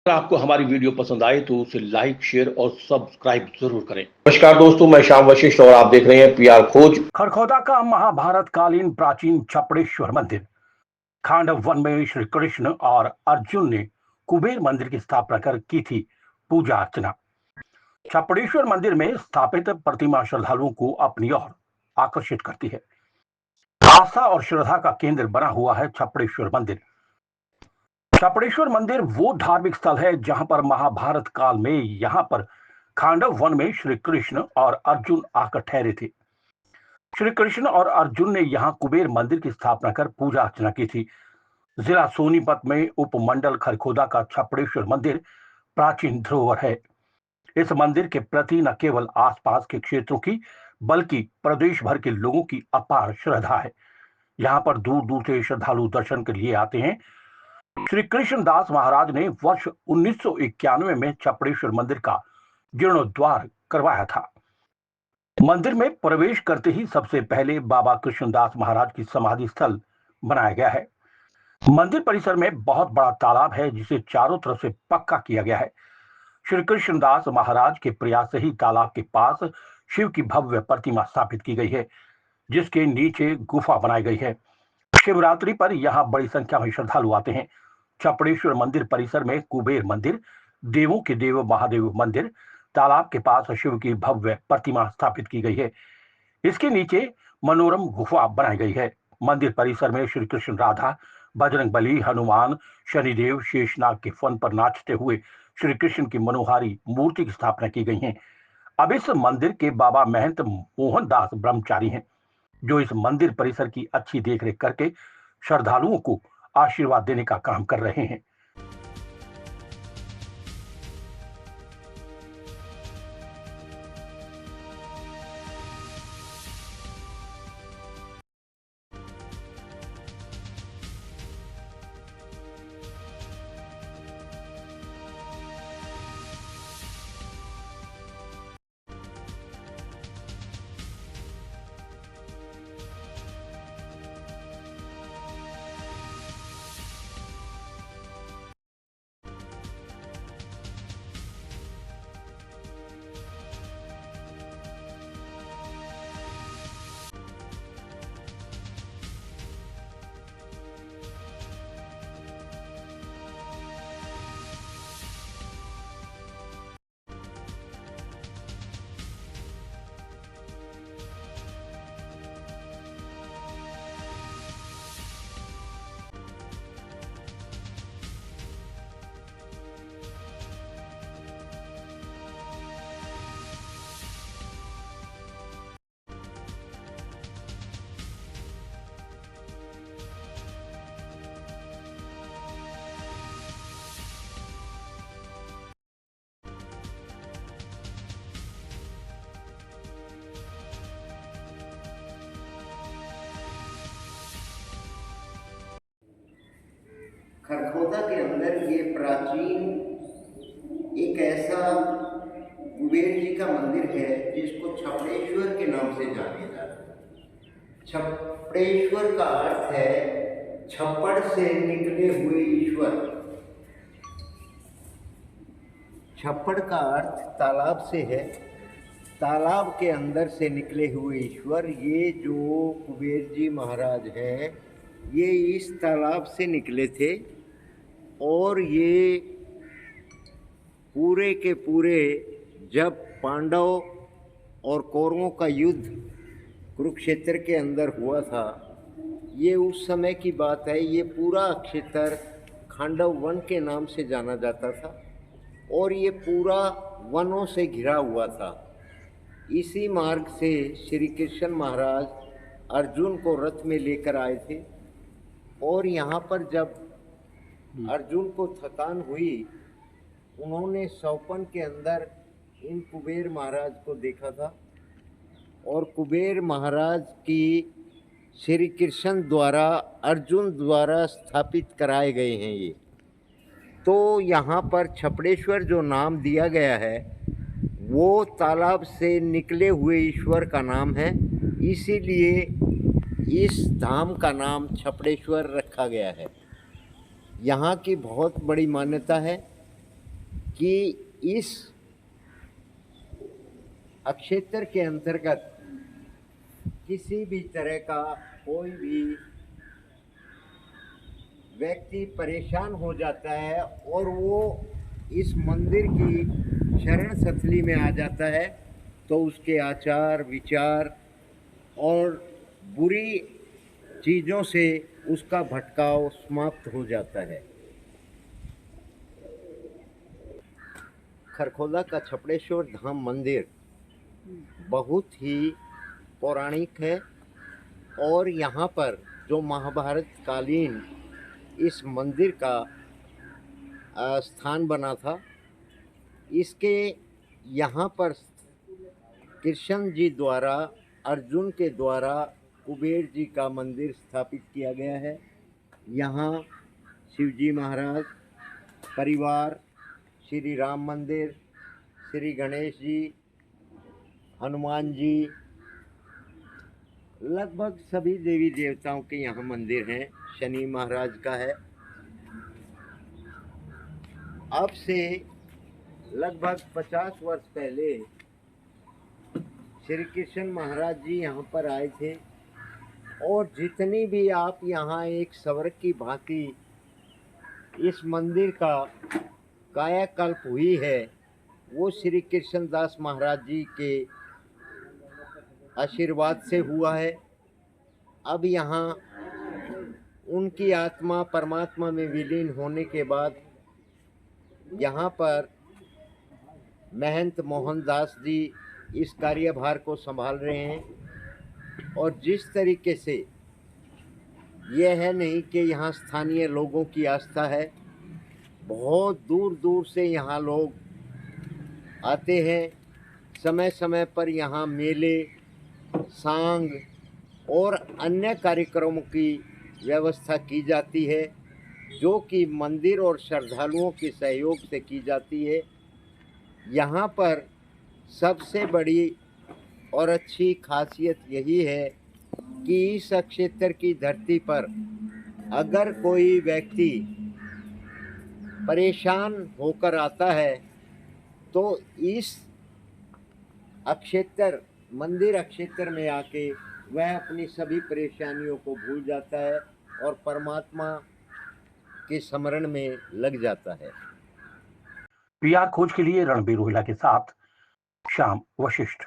अगर आपको हमारी वीडियो पसंद आए तो उसे लाइक, शेयर और सब्सक्राइब जरूर करें। नमस्कार दोस्तों, मैं श्याम वशिष्ठ और आप देख रहे हैं पीआर खोज। खरखोदा का महाभारत कालीन प्राचीन छपड़ेश्वर मंदिर। खांडव वन में श्री कृष्ण और अर्जुन ने कुबेर मंदिर की स्थापना कर की थी पूजा अर्चना। छपड़ेश्वर मंदिर में स्थापित प्रतिमा श्रद्धालुओं को अपनी ओर आकर्षित करती है। आस्था और श्रद्धा का केंद्र बना हुआ है छपड़ेश्वर मंदिर। छपड़ेश्वर मंदिर वो धार्मिक स्थल है जहां पर महाभारत काल में यहाँ पर खांडव वन में श्री कृष्ण और अर्जुन आकर ठहरे थे। श्री कृष्ण और अर्जुन ने यहाँ कुबेर मंदिर की स्थापना कर पूजा अर्चना की थी। जिला सोनीपत में उपमंडल खरखोदा का छपड़ेश्वर मंदिर प्राचीन धरोहर है। इस मंदिर के प्रति न केवल आसपास के क्षेत्रों की बल्कि प्रदेश भर के लोगों की अपार श्रद्धा है। यहाँ पर दूर दूर से श्रद्धालु दर्शन के लिए आते हैं। श्री कृष्णदास महाराज ने वर्ष 1991 में छपड़ेश्वर मंदिर का जीर्णोद्वार करवाया था। मंदिर में प्रवेश करते ही सबसे पहले बाबा कृष्णदास महाराज की समाधि स्थल बनाया गया है। मंदिर परिसर में बहुत बड़ा तालाब है जिसे चारों तरफ से पक्का किया गया है। श्री कृष्णदास महाराज के प्रयास से ही तालाब के पास शिव की भव्य प्रतिमा स्थापित की गई है, जिसके नीचे गुफा बनाई गई है। शिवरात्रि पर यहाँ बड़ी संख्या में श्रद्धालु आते हैं। छपड़ेश्वर मंदिर परिसर में कुबेर मंदिर, देवों के देव महादेव मंदिर, तालाब के पास शिव की भव्य प्रतिमा स्थापित की गई है। इसके नीचे मनोरम गुफा बनाई गई है। मंदिर परिसर में श्री कृष्ण, राधा, बजरंग बली, हनुमान, शनिदेव, शेषनाग के फन पर नाचते हुए श्री कृष्ण की मनोहारी मूर्ति की स्थापना की गई है। अब इस मंदिर के बाबा महंत मोहनदास ब्रह्मचारी हैं, जो इस मंदिर परिसर की अच्छी देखरेख करके श्रद्धालुओं को आशीर्वाद देने का काम कर रहे हैं। खरखोदा के अंदर ये प्राचीन एक ऐसा कुबेर जी का मंदिर है जिसको छपड़ेश्वर के नाम से जाने जाता है। छपड़ेश्वर का अर्थ है छप्पड़ से निकले हुए ईश्वर। छप्पड़ का अर्थ तालाब से है, तालाब के अंदर से निकले हुए ईश्वर। ये जो कुबेर जी महाराज हैं, ये इस तालाब से निकले थे और ये पूरे के पूरे जब पांडव और कौरवों का युद्ध कुरुक्षेत्र के अंदर हुआ था, ये उस समय की बात है। ये पूरा क्षेत्र खांडव वन के नाम से जाना जाता था और ये पूरा वनों से घिरा हुआ था। इसी मार्ग से श्री कृष्ण महाराज अर्जुन को रथ में लेकर आए थे और यहाँ पर जब अर्जुन को थकान हुई, उन्होंने सौपन के अंदर इन कुबेर महाराज को देखा था और कुबेर महाराज की श्री कृष्ण द्वारा अर्जुन द्वारा स्थापित कराए गए हैं ये। तो यहाँ पर छपड़ेश्वर जो नाम दिया गया है वो तालाब से निकले हुए ईश्वर का नाम है, इसीलिए इस धाम का नाम छपड़ेश्वर रखा गया है। यहाँ की बहुत बड़ी मान्यता है कि इस अक्षेत्र के अंतर्गत किसी भी तरह का कोई भी व्यक्ति परेशान हो जाता है और वो इस मंदिर की शरण सथली में आ जाता है तो उसके आचार विचार और बुरी चीज़ों से उसका भटकाव समाप्त हो जाता है। खरखोदा का छपड़ेश्वर धाम मंदिर बहुत ही पौराणिक है और यहाँ पर जो महाभारत कालीन इस मंदिर का स्थान बना था, इसके यहाँ पर कृष्ण जी द्वारा अर्जुन के द्वारा कुबेर जी का मंदिर स्थापित किया गया है। यहाँ शिवजी महाराज परिवार, श्री राम मंदिर, श्री गणेश जी, हनुमान जी, लगभग सभी देवी देवताओं के यहाँ मंदिर हैं। शनि महाराज का है। अब से लगभग 50 वर्ष पहले श्री कृष्ण महाराज जी यहाँ पर आए थे और जितनी भी आप यहाँ एक स्वर्ग की भांति इस मंदिर का कायाकल्प हुई है, वो श्री कृष्णदास महाराज जी के आशीर्वाद से हुआ है। अब यहाँ उनकी आत्मा परमात्मा में विलीन होने के बाद यहाँ पर महंत मोहनदास जी इस कार्यभार को संभाल रहे हैं। और जिस तरीके से यह है नहीं कि यहाँ स्थानीय लोगों की आस्था है, बहुत दूर दूर से यहाँ लोग आते हैं। समय समय पर यहाँ मेले, सांग और अन्य कार्यक्रमों की व्यवस्था की जाती है, जो कि मंदिर और श्रद्धालुओं के सहयोग से की जाती है। यहाँ पर सबसे बड़ी और अच्छी खासियत यही है कि इस क्षेत्र की धरती पर अगर कोई व्यक्ति परेशान होकर आता है तो इस मंदिर क्षेत्र में आके वह अपनी सभी परेशानियों को भूल जाता है और परमात्मा के स्मरण में लग जाता है। पीआर खोज के लिए रणबीर रोहिला के साथ श्याम वशिष्ठ।